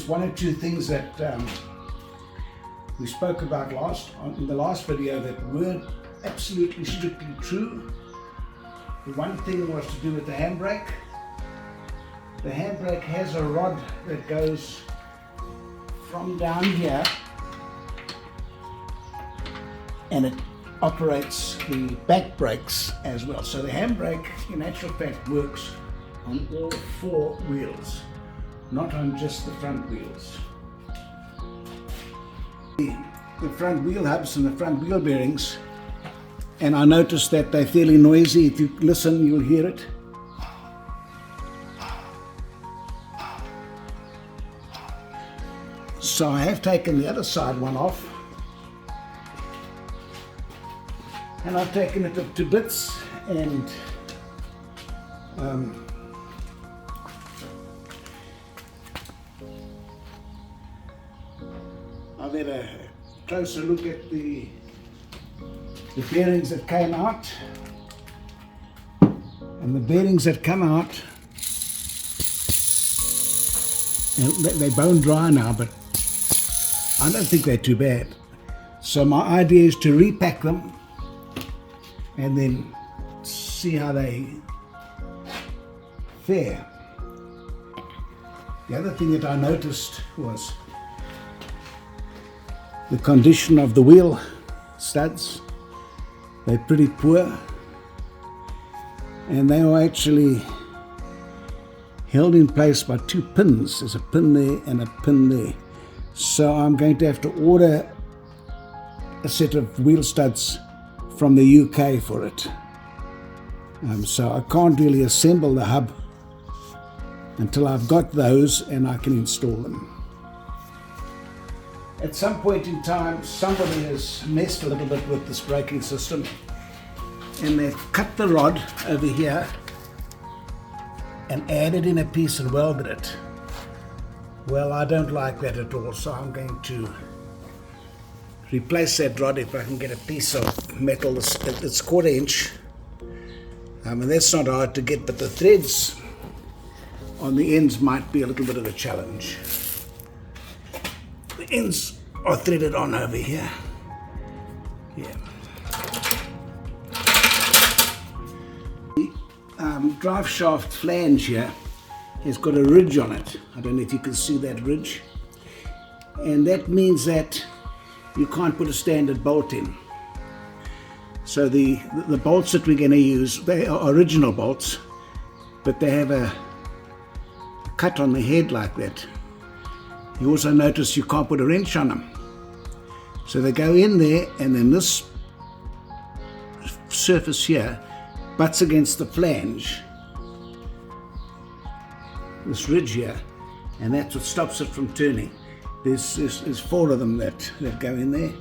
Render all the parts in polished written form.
there's one or two things that we spoke about in the last video that weren't absolutely strictly true. The one thing was to do with the handbrake. The handbrake has a rod that goes from down here and it operates the back brakes as well. So the handbrake in actual fact works on all four wheels, not on just the front wheels. The front wheel hubs and the front wheel bearings, and I noticed that they're fairly noisy. If you listen, you'll hear it. So I have taken the other side one off, and I've taken it to bits, and I've had a closer look at the bearings that came out, and the bearings that come out, and they're bone dry now, but I don't think they're too bad. So my idea is to repack them and then see how they fare. The other thing that I noticed was the condition of the wheel studs. They're pretty poor, and they are actually held in place by two pins. There's a pin there and a pin there. So I'm going to have to order a set of wheel studs from the UK for it. So I can't really assemble the hub until I've got those and I can install them. At some point in time, somebody has messed a little bit with this braking system, and they've cut the rod over here and added in a piece and welded it. Well, I don't like that at all, so I'm going to replace that rod if I can get a piece of metal. It's 1/4 inch, and that's not hard to get, but the threads on the ends might be a little bit of a challenge. The ends are threaded on over here. Yeah. The drive shaft flange here has got a ridge on it. I don't know if you can see that ridge. And that means that you can't put a standard bolt in. So the bolts that we're going to use, they are original bolts, but they have a cut on the head like that. You also notice you can't put a wrench on them. So they go in there, and then this surface here butts against the flange, this ridge here, and that's what stops it from turning. There's 4 of them that go in there.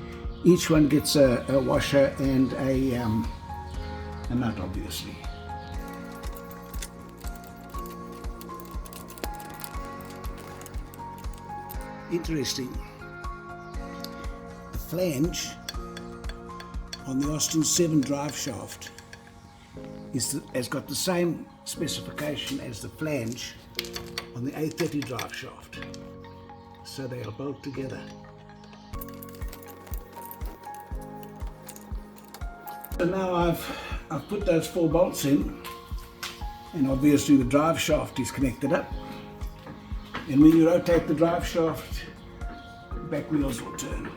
Each one gets a washer and a nut, obviously. Interesting. The flange on the Austin 7 drive shaft has got the same specification as the flange on the A30 drive shaft. So they are both together. So now I've put those 4 bolts in, and obviously the drive shaft is connected up. And when you rotate the drive shaft, the back wheels will turn.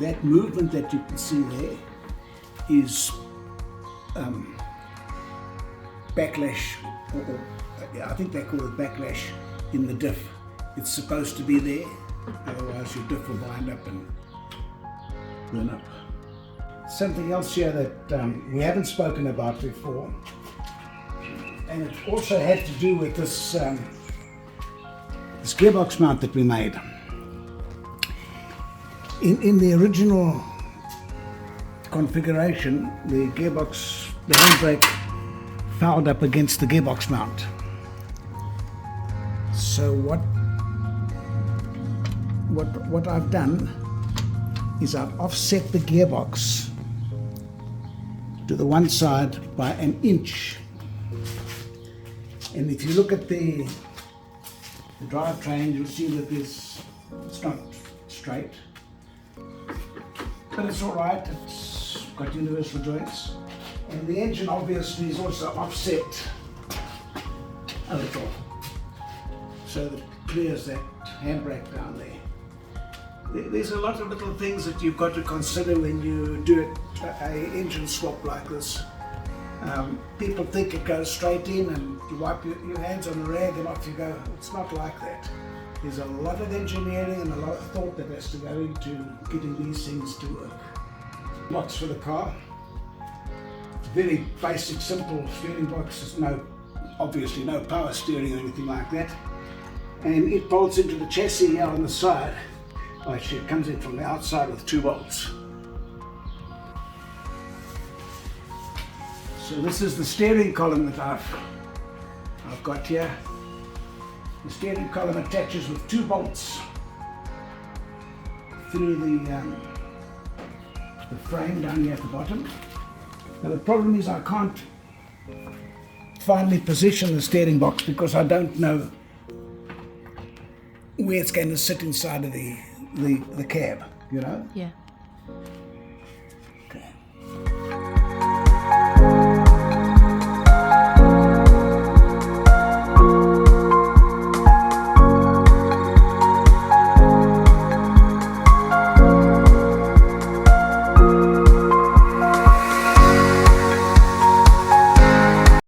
That movement that you can see there is backlash, or I think they call it backlash in the diff. It's supposed to be there, otherwise your diff will wind up and burn up. Something else here that we haven't spoken about before, and it also had to do with this gearbox mount that we made. In the original configuration, the handbrake fouled up against the gearbox mount. So what I've done is I've offset the gearbox to the one side by 1 inch, And if you look at the drivetrain, you'll see that it's not straight, but it's all right. It's got universal joints, and the engine obviously is also offset a little, so that clears that handbrake down there. There's a lot of little things that you've got to consider when you do an engine swap like this. People think it goes straight in and you wipe your hands on the rag and off you go. It's not like that. There's a lot of engineering and a lot of thought that has to go into getting these things to work. Locks for the car. Very basic, simple steering box. There's obviously no power steering or anything like that. And it bolts into the chassis here on the side. Well, actually, it comes in from the outside with 2 bolts. So this is the steering column that I've got here. The steering column attaches with 2 bolts through the frame down here at the bottom. Now the problem is I can't finally position the steering box because I don't know where it's going to sit inside of the cab, you know? Yeah.